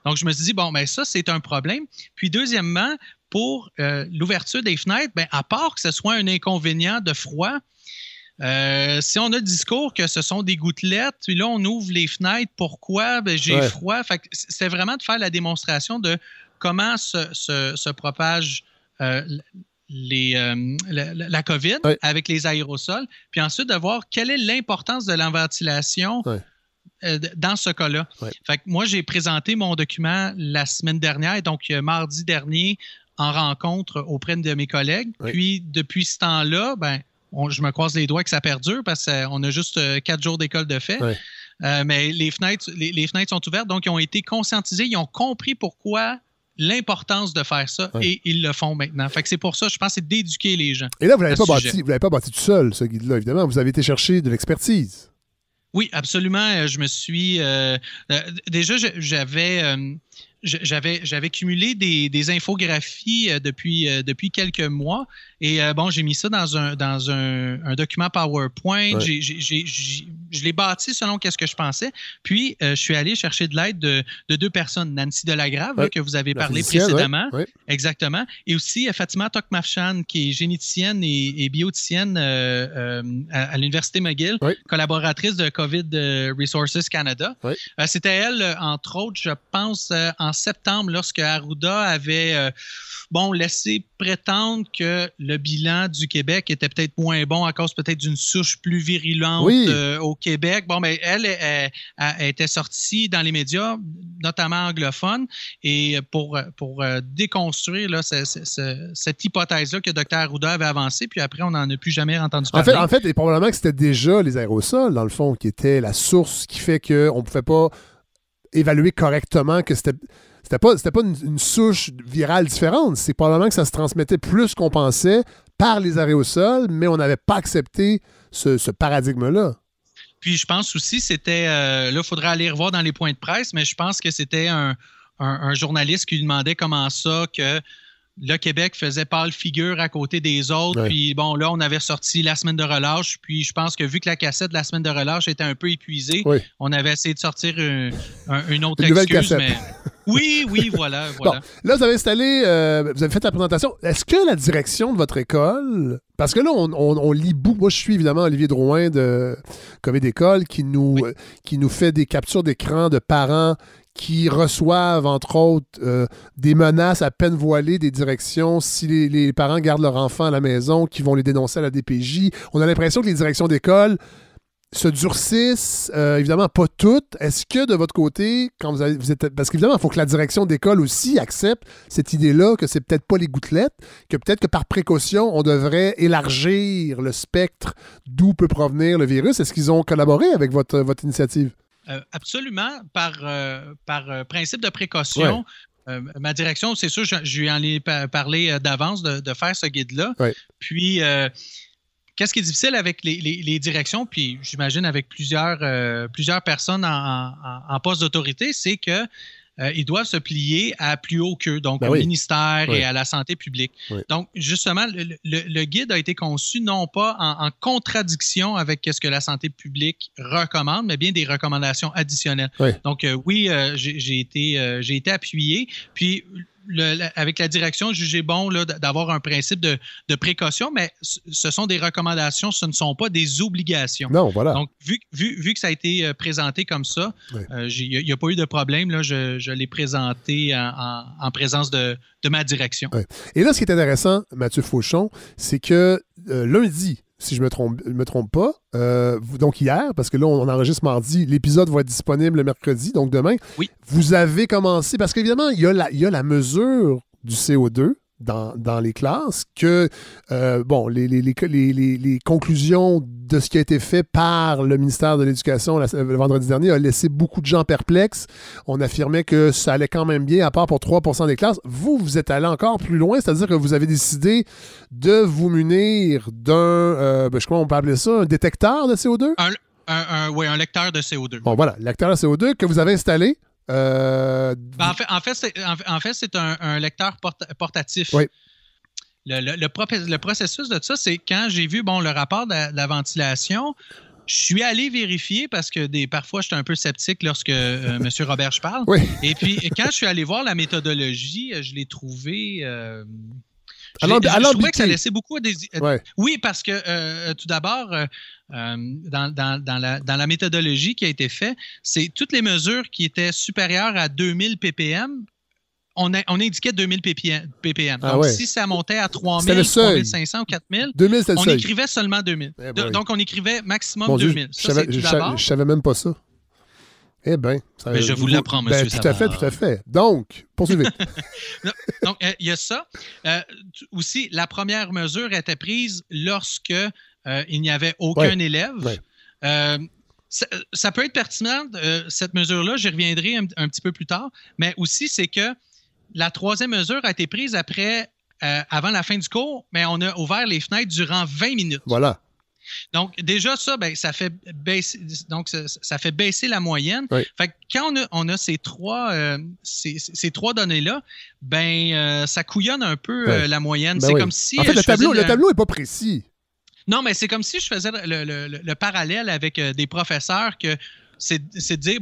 [SPEAKER 3] Donc, je me suis dit, ça, c'est un problème. Puis, deuxièmement, pour l'ouverture des fenêtres, à part que ce soit un inconvénient de froid, si on a le discours que ce sont des gouttelettes, puis là, on ouvre les fenêtres, pourquoi? J'ai froid. Fait que c'était vraiment de faire la démonstration de comment se propage la COVID avec les aérosols, puis ensuite de voir quelle est l'importance de la ventilation dans ce cas-là. Fait que moi, j'ai présenté mon document la semaine dernière, donc mardi dernier, en rencontre auprès de mes collègues. Puis, depuis ce temps-là, je me croise les doigts que ça perdure parce qu'on a juste 4 jours d'école de fait. Mais les fenêtres sont ouvertes, donc ils ont été conscientisés, ils ont compris pourquoi l'importance de faire ça et ils le font maintenant. Fait que c'est pour ça, je pense, c'est d'éduquer les gens.
[SPEAKER 1] Et là, vous ne l'avez pas bâti tout seul, ce guide-là, évidemment. Vous avez été chercher de l'expertise.
[SPEAKER 3] Oui, absolument. Je me suis... déjà, j'avais cumulé des infographies depuis quelques mois et j'ai mis ça dans un document PowerPoint. Je l'ai bâti selon ce que je pensais. Puis, je suis allé chercher de l'aide de 2 personnes. Nancy Delagrave, que vous avez parlé précédemment. Exactement. Et aussi Fatima Tokmafshan, qui est généticienne et bioticienne à l'Université McGill, collaboratrice de COVID Resources Canada. C'était elle, entre autres, je pense, en septembre, lorsque Arruda avait laissé prétendre que le bilan du Québec était peut-être moins bon à cause peut-être d'une souche plus virulente au Québec. Elle était sortie dans les médias, notamment anglophones, et pour déconstruire là, cette hypothèse-là que Dr Arruda avait avancée, puis après, on n'en a plus jamais entendu parler.
[SPEAKER 1] En fait, et probablement que c'était déjà les aérosols, dans le fond, qui étaient la source qui fait qu'on ne pouvait pas évaluer correctement que c'était pas une souche virale différente. C'est probablement que ça se transmettait plus qu'on pensait par les aérosols, mais on n'avait pas accepté ce paradigme-là.
[SPEAKER 3] Puis je pense aussi, c'était... là, il faudrait aller revoir dans les points de presse, mais je pense que c'était un journaliste qui lui demandait comment ça, que le Québec faisait pâle figure à côté des autres. Puis là, on avait sorti la semaine de relâche. Puis je pense que vu que la cassette de la semaine de relâche était un peu épuisée, on avait essayé de sortir une autre excuse. Mais... Oui, voilà.
[SPEAKER 1] Bon, là, vous avez installé, vous avez fait la présentation. Est-ce que la direction de votre école, parce que là, on lit beaucoup. Moi, je suis évidemment Olivier Drouin de COVID École qui nous fait des captures d'écran de parents qui reçoivent, entre autres, des menaces à peine voilées des directions si les parents gardent leur enfant à la maison, qui vont les dénoncer à la DPJ. On a l'impression que les directions d'école se durcissent, évidemment pas toutes. Est-ce que de votre côté, quand vous êtes... Parce qu'évidemment, il faut que la direction d'école aussi accepte cette idée-là, que c'est peut-être pas les gouttelettes, que peut-être que par précaution, on devrait élargir le spectre d'où peut provenir le virus. Est-ce qu'ils ont collaboré avec votre initiative?
[SPEAKER 3] Absolument. Par principe de précaution, ma direction, c'est sûr, je lui en ai parlé d'avance de faire ce guide-là. Ouais. Puis... qu'est-ce qui est difficile avec les directions, puis j'imagine avec plusieurs personnes en poste d'autorité, c'est que ils doivent se plier à plus haut qu'eux, donc au ministère et à la santé publique. Oui. Donc, justement, le guide a été conçu non pas en contradiction avec ce que la santé publique recommande, mais bien des recommandations additionnelles. Oui. Donc, j'ai été appuyé, puis avec la direction, jugé bon là, d'avoir un principe de précaution, mais ce sont des recommandations, ce ne sont pas des obligations.
[SPEAKER 1] Non, voilà.
[SPEAKER 3] Donc, vu que ça a été présenté comme ça, il n'y a pas eu de problème. Là, je l'ai présenté en présence de ma direction. Ouais.
[SPEAKER 1] Et là, ce qui est intéressant, Mathieu Fauchon, c'est que lundi, si je ne me trompe pas, donc hier, parce que là, on enregistre mardi, l'épisode va être disponible le mercredi, donc demain. Oui. Vous avez commencé, parce qu'évidemment, il y a la mesure du CO2 dans les classes, que, les conclusions de ce qui a été fait par le ministère de l'Éducation le vendredi dernier a laissé beaucoup de gens perplexes. On affirmait que ça allait quand même bien, à part pour 3% des classes. Vous êtes allé encore plus loin, c'est-à-dire que vous avez décidé de vous munir d'un, je crois qu'on peut appeler ça, un détecteur de CO2?
[SPEAKER 3] Un lecteur de CO2.
[SPEAKER 1] Bon, voilà, lecteur de CO2 que vous avez installé.
[SPEAKER 3] En fait, c'est un lecteur portatif. Oui. Le processus de ça, c'est quand j'ai vu le rapport de la ventilation, je suis allé vérifier parce que parfois, j'étais un peu sceptique lorsque M. Roberge parle. Oui. Et puis, quand je suis allé voir la méthodologie, je l'ai trouvé... je trouvais que ça laissait beaucoup à désirer. Ouais. Oui, parce que tout d'abord, dans la méthodologie qui a été faite, c'est toutes les mesures qui étaient supérieures à 2000 ppm, on indiquait 2000 ppm. Donc, si ça montait à 3000, 3500 ou 4000, 2000, on écrivait seulement 2000. Donc, on écrivait maximum 2000. Ça,
[SPEAKER 1] je savais même pas ça. Eh bien,
[SPEAKER 3] je vous l'apprends, monsieur Savard.
[SPEAKER 1] Tout à fait. Donc, poursuivez.
[SPEAKER 3] Donc, il y a ça. Aussi, la première mesure était prise lorsque il n'y avait aucun élève. Ouais. Ça peut être pertinent, cette mesure-là, j'y reviendrai un petit peu plus tard, mais aussi, c'est que la troisième mesure a été prise avant la fin du cours, mais on a ouvert les fenêtres durant 20 minutes.
[SPEAKER 1] Voilà.
[SPEAKER 3] Donc, déjà, ça fait baisser la moyenne. Oui. Fait que quand on a ces trois données-là, ça couillonne un peu la moyenne. C'est comme si...
[SPEAKER 1] En fait, le tableau n'est pas précis.
[SPEAKER 3] Non, mais c'est comme si je faisais le parallèle avec des professeurs que c'est de dire,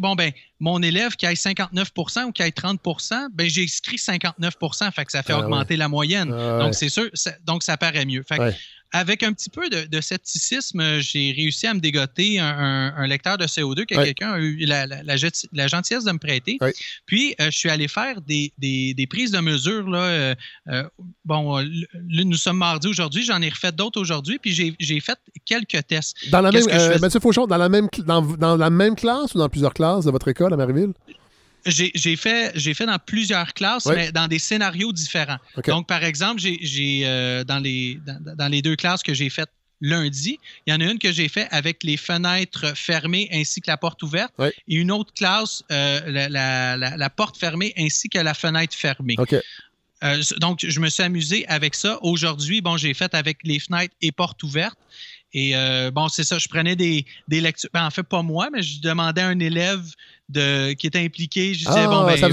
[SPEAKER 3] mon élève qui a 59 % ou qui a 30 %, j'ai inscrit 59 %, fait que ça fait augmenter la moyenne. Donc, c'est sûr, donc ça paraît mieux. Fait que, avec un petit peu de scepticisme, j'ai réussi à me dégoter un lecteur de CO2 que quelqu'un a eu la gentillesse de me prêter. Oui. Puis, je suis allé faire des prises de mesure. Là, nous sommes mardi aujourd'hui, j'en ai refait d'autres aujourd'hui, puis j'ai fait quelques tests.
[SPEAKER 1] Dans la même, Mathieu Fauchon, dans la même classe ou dans plusieurs classes de votre école à Marieville?
[SPEAKER 3] J'ai fait dans plusieurs classes, mais dans des scénarios différents. Okay. Donc, par exemple, dans les deux classes que j'ai faites lundi, il y en a une que j'ai faite avec les fenêtres fermées ainsi que la porte ouverte, et une autre classe, la porte fermée ainsi que la fenêtre fermée. Okay. Donc, je me suis amusé avec ça. Aujourd'hui, j'ai fait avec les fenêtres et portes ouvertes. Et c'est ça, je prenais des lectures. En fait, pas moi, mais je demandais à un élève qui était impliqué. Je disais,
[SPEAKER 1] ça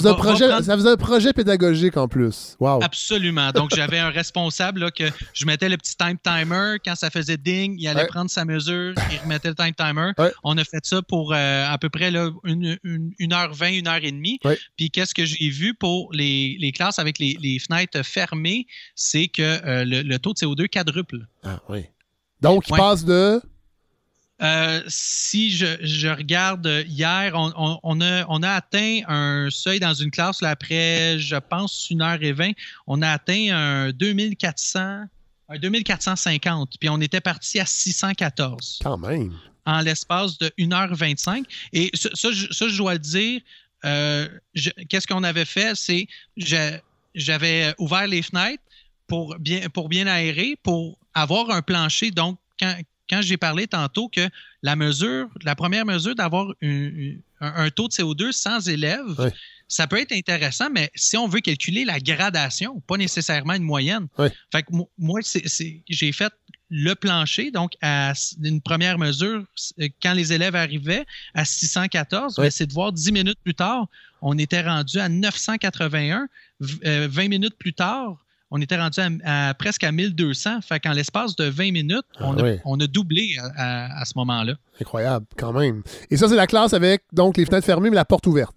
[SPEAKER 1] faisait un projet pédagogique en plus. Wow.
[SPEAKER 3] Absolument. Donc, j'avais un responsable là, que je mettais le petit timer. Quand ça faisait ding, il allait prendre sa mesure, il remettait le timer. Ouais. On a fait ça pour à peu près là, 1h20, 1h30. Puis, qu'est-ce que j'ai vu pour les classes avec les fenêtres fermées, c'est que le taux de CO2 quadruple.
[SPEAKER 1] Ah oui. Donc, il passe de...
[SPEAKER 3] si je regarde hier, on a atteint un seuil dans une classe, là, après, je pense, 1h20, on a atteint un 2400 2450, puis on était parti à 614.
[SPEAKER 1] Quand même.
[SPEAKER 3] En l'espace de 1h25. Et ça, je dois le dire, qu'est-ce qu'on avait fait, c'est j'avais ouvert les fenêtres pour bien aérer, pour avoir un plancher. Donc, quand j'ai parlé tantôt que la première mesure d'avoir un taux de CO2 sans élèves,
[SPEAKER 1] oui.
[SPEAKER 3] Ça peut être intéressant, mais si on veut calculer la gradation, pas nécessairement une moyenne.
[SPEAKER 1] Oui.
[SPEAKER 3] Fait que moi, j'ai fait le plancher, donc à une première mesure, quand les élèves arrivaient à 614,
[SPEAKER 1] oui.
[SPEAKER 3] c'est de voir 10 minutes plus tard, on était rendu à 981. 20 minutes plus tard, on était rendu presque à 1200. Fait qu'en l'espace de 20 minutes, on a doublé à ce moment-là.
[SPEAKER 1] Incroyable, quand même. Et ça, c'est la classe avec donc les fenêtres fermées, mais la porte ouverte.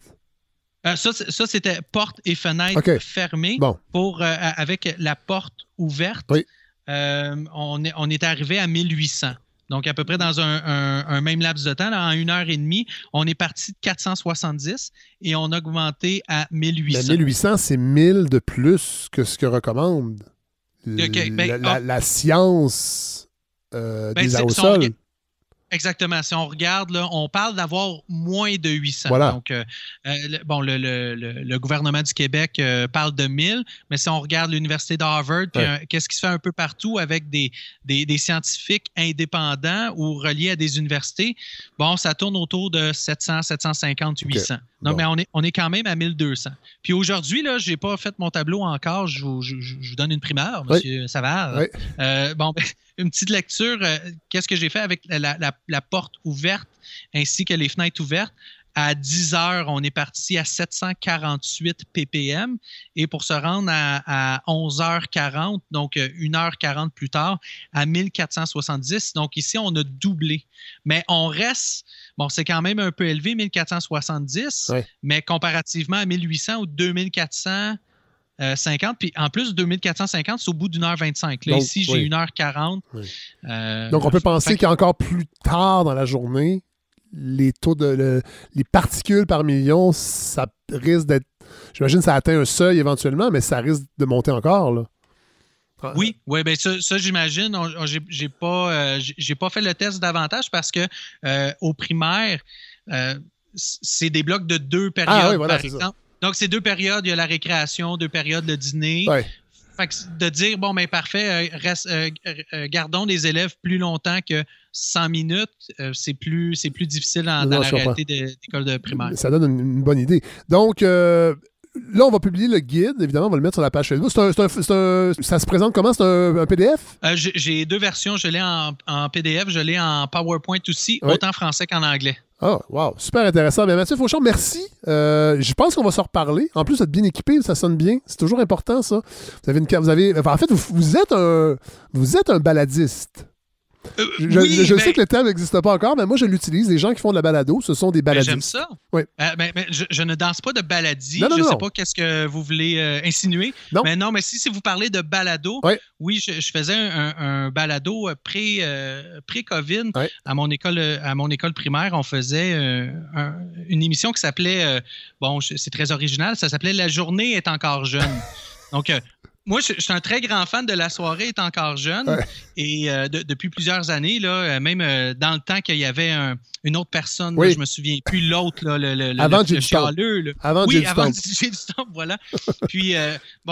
[SPEAKER 3] Ça, c'était porte et fenêtre fermées.
[SPEAKER 1] Bon.
[SPEAKER 3] Avec la porte ouverte,
[SPEAKER 1] oui.
[SPEAKER 3] On est arrivé à 1800. Donc, à peu près dans un même laps de temps, là, en 1h30, on est parti de 470 et on a augmenté à 1800.
[SPEAKER 1] Mais 1800, c'est 1000 de plus que ce que recommande la science des aérosols.
[SPEAKER 3] Exactement. Si on regarde, là, on parle d'avoir moins de 800.
[SPEAKER 1] Voilà.
[SPEAKER 3] Donc, le gouvernement du Québec parle de 1000, mais si on regarde l'Université d'Harvard, qu'est-ce qui se fait un peu partout avec des scientifiques indépendants ou reliés à des universités, bon, ça tourne autour de 700, 750, 800. Okay. Non, bon. Mais on est quand même à 1200. Puis aujourd'hui, là, je n'ai pas fait mon tableau encore. Je vous donne une primeur, M. Savard.
[SPEAKER 1] Oui.
[SPEAKER 3] Une petite lecture. Qu'est-ce que j'ai fait avec la porte ouverte ainsi que les fenêtres ouvertes? À 10 heures, on est parti à 748 ppm. Et pour se rendre à 11h40, donc 1h40 plus tard, à 1470. Donc ici, on a doublé. Mais on reste... Bon, c'est quand même un peu élevé, 1470, mais comparativement à 1800 ou 2450, puis en plus, 2450, c'est au bout d'1h25. Là, donc, ici, j'ai 1h40.
[SPEAKER 1] Oui. Donc, on peut penser qu'encore plus tard dans la journée, les taux les particules par million, ça risque d'être... J'imagine que ça atteint un seuil éventuellement, mais ça risque de monter encore, là.
[SPEAKER 3] Oui, bien ça j'imagine. J'ai pas fait le test davantage parce que au primaire, c'est des blocs de 2 périodes, par exemple. Ça. Donc, c'est 2 périodes, il y a la récréation, 2 périodes, le dîner.
[SPEAKER 1] Ouais.
[SPEAKER 3] Fait que de dire, bon, ben parfait, gardons des élèves plus longtemps que 100 minutes, c'est plus difficile dans la réalité d'école de primaire.
[SPEAKER 1] Ça donne une bonne idée. Donc, là, on va publier le guide. Évidemment, on va le mettre sur la page Facebook. Ça se présente comment? C'est un PDF?
[SPEAKER 3] J'ai 2 versions. Je l'ai en PDF, je l'ai en PowerPoint aussi, autant français qu'en anglais.
[SPEAKER 1] Ah, wow, super intéressant. Bien, Mathieu Fauchon, merci. Je pense qu'on va se reparler. En plus, vous êtes bien équipé, ça sonne bien. C'est toujours important, ça. En fait, vous êtes un baladiste. Je sais que le terme n'existe pas encore, mais moi, je l'utilise. Les gens qui font de la balado, ce sont des baladistes.
[SPEAKER 3] J'aime ça.
[SPEAKER 1] Oui.
[SPEAKER 3] Je ne danse pas de baladie.
[SPEAKER 1] Je
[SPEAKER 3] ne sais pas qu'est-ce que vous voulez insinuer.
[SPEAKER 1] Non.
[SPEAKER 3] Mais si vous parlez de balado, oui, je faisais un balado pré-COVID à mon école primaire. On faisait une émission qui s'appelait, c'est très original, ça s'appelait « La journée est encore jeune ». Donc, moi, je suis un très grand fan de La soirée est encore jeune et depuis plusieurs années, là, même dans le temps qu'il y avait une autre personne, là, je me souviens plus, l'autre, là, le chialeux.
[SPEAKER 1] Avant
[SPEAKER 3] J.D. Stump, voilà. Puis,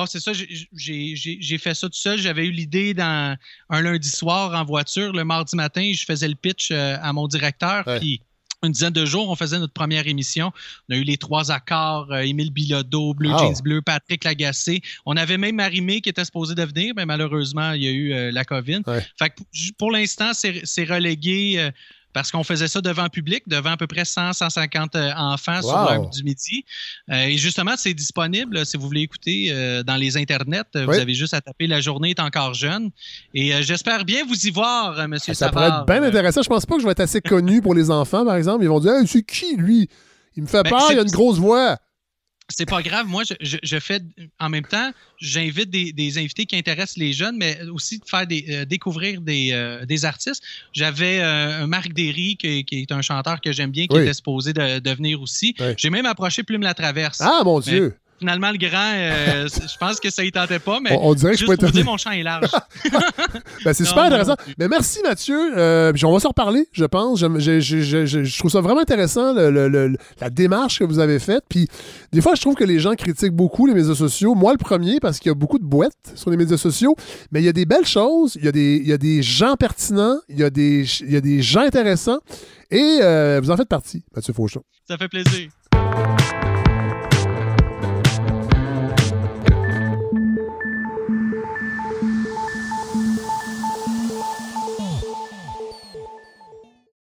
[SPEAKER 3] c'est ça, j'ai fait ça tout seul. J'avais eu l'idée un lundi soir en voiture. Le mardi matin, je faisais le pitch à mon directeur, puis une dizaine de jours, on faisait notre première émission. On a eu les 3 accords, Émile Bilodeau, Bleu Jeans Bleu, Patrick Lagacé. On avait même Marie-Mé qui était supposée de venir, mais malheureusement, il y a eu la COVID. Fait que pour l'instant, c'est relégué parce qu'on faisait ça devant public, devant à peu près 100-150 enfants sur l'heure du midi. Et justement, c'est disponible, si vous voulez écouter dans les internets. Vous avez juste à taper « La journée est encore jeune ». Et j'espère bien vous y voir, M. Savard.
[SPEAKER 1] Ça pourrait être bien intéressant. Je pense pas que je vais être assez connu pour les enfants, par exemple. Ils vont dire hey, « C'est qui, lui? Il me fait peur, il a une grosse voix. »
[SPEAKER 3] C'est pas grave. Moi, je fais en même temps, j'invite des invités qui intéressent les jeunes, mais aussi de faire découvrir des artistes. J'avais Marc Derry, qui est un chanteur que j'aime bien, qui était supposé de venir aussi. J'ai même approché Plume la Traverse.
[SPEAKER 1] Ah, mon Dieu!
[SPEAKER 3] Finalement, le grand, je pense que ça y tentait pas, mais
[SPEAKER 1] on dirait que
[SPEAKER 3] juste pour dire, mon champ est large.
[SPEAKER 1] Ben, c'est super intéressant. Mais merci, Mathieu. On va se reparler, je pense. Je trouve ça vraiment intéressant, la démarche que vous avez faite. Puis, des fois, je trouve que les gens critiquent beaucoup les médias sociaux. Moi, le premier, parce qu'il y a beaucoup de boîtes sur les médias sociaux. Mais il y a des belles choses. Il y a des gens pertinents. Il y a des gens intéressants. Et vous en faites partie, Mathieu Fauchon.
[SPEAKER 3] Ça fait plaisir.